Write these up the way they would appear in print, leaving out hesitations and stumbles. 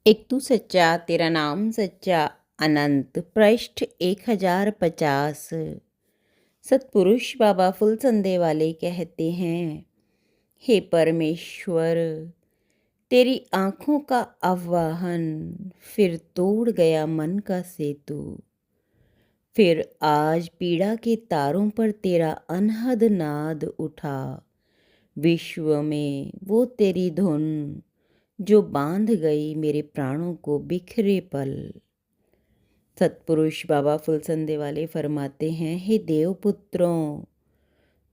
एक तू सच्चा तेरा नाम सच्चा अनंत पृष्ठ 1050। सतपुरुष बाबा फुलसंदे वाले कहते हैं, हे परमेश्वर, तेरी आँखों का आह्वान फिर तोड़ गया मन का सेतु। फिर आज पीड़ा के तारों पर तेरा अनहद नाद उठा। विश्व में वो तेरी धुन जो बांध गई मेरे प्राणों को बिखरे पल। सतपुरुष बाबा फुलसंदे वाले फरमाते हैं, हे देवपुत्रों,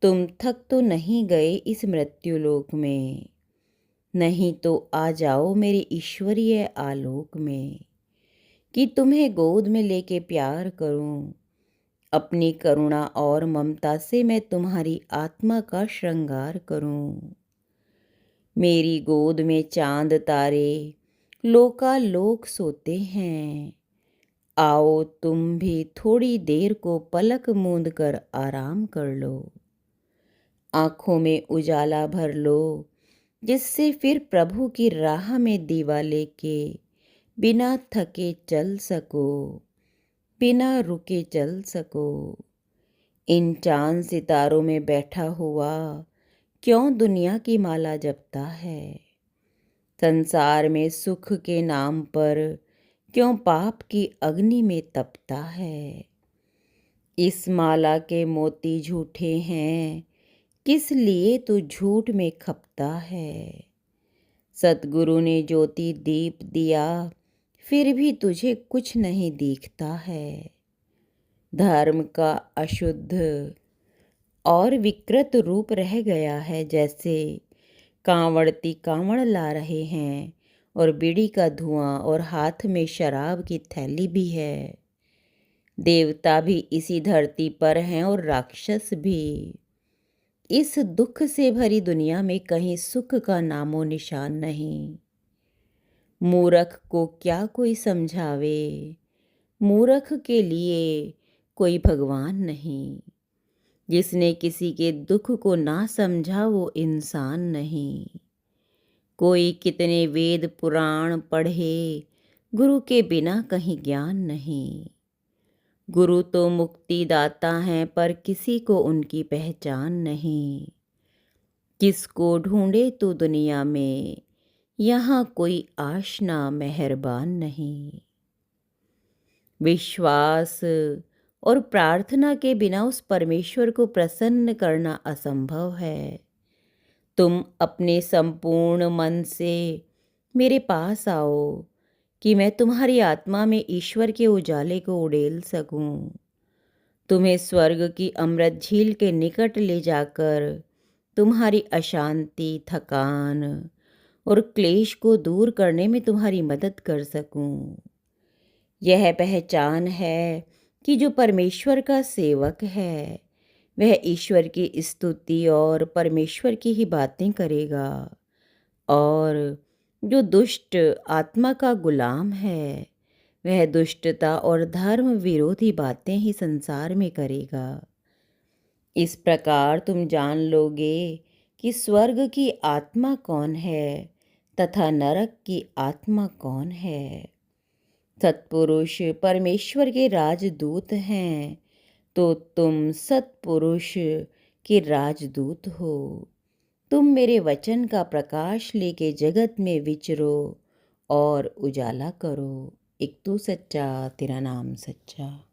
तुम थक तो नहीं गए इस मृत्युलोक में, नहीं तो आ जाओ मेरे ईश्वरीय आलोक में, कि तुम्हें गोद में लेके प्यार करूं। अपनी करुणा और ममता से मैं तुम्हारी आत्मा का श्रृंगार करूं। मेरी गोद में चांद तारे लोकालोक सोते हैं। आओ तुम भी थोड़ी देर को पलक मूंद कर आराम कर लो। आँखों में उजाला भर लो, जिससे फिर प्रभु की राह में दीवा लेके बिना थके चल सको, बिना रुके चल सको। इन चांद सितारों में बैठा हुआ क्यों दुनिया की माला जपता है? संसार में सुख के नाम पर क्यों पाप की अग्नि में तपता है? इस माला के मोती झूठे हैं, किस लिए तू झूठ में खपता है? सतगुरु ने ज्योति दीप दिया, फिर भी तुझे कुछ नहीं दिखता है। धर्म का अशुद्ध और विकृत रूप रह गया है, जैसे कांवड़ती कांवड़ ला रहे हैं और बीड़ी का धुआं और हाथ में शराब की थैली भी है। देवता भी इसी धरती पर हैं और राक्षस भी। इस दुख से भरी दुनिया में कहीं सुख का नामो निशान नहीं। मूर्ख को क्या कोई समझावे, मूर्ख के लिए कोई भगवान नहीं। जिसने किसी के दुख को ना समझा वो इंसान नहीं। कोई कितने वेद पुराण पढ़े, गुरु के बिना कहीं ज्ञान नहीं। गुरु तो मुक्ति दाता हैं, पर किसी को उनकी पहचान नहीं। किसको ढूंढे तू दुनिया में, यहाँ कोई आशना मेहरबान नहीं। विश्वास और प्रार्थना के बिना उस परमेश्वर को प्रसन्न करना असंभव है। तुम अपने संपूर्ण मन से मेरे पास आओ, कि मैं तुम्हारी आत्मा में ईश्वर के उजाले को उड़ेल सकूं। तुम्हें स्वर्ग की अमृत झील के निकट ले जाकर तुम्हारी अशांति, थकान और क्लेश को दूर करने में तुम्हारी मदद कर सकूं। यह पहचान है कि जो परमेश्वर का सेवक है, वह ईश्वर की स्तुति और परमेश्वर की ही बातें करेगा, और जो दुष्ट आत्मा का गुलाम है, वह दुष्टता और धर्म विरोधी बातें ही संसार में करेगा। इस प्रकार तुम जान लोगे कि स्वर्ग की आत्मा कौन है तथा नरक की आत्मा कौन है। सत्पुरुष परमेश्वर के राजदूत हैं, तो तुम सत्पुरुष के राजदूत हो। तुम मेरे वचन का प्रकाश लेके जगत में विचरो और उजाला करो। एक तू सच्चा तेरा नाम सच्चा।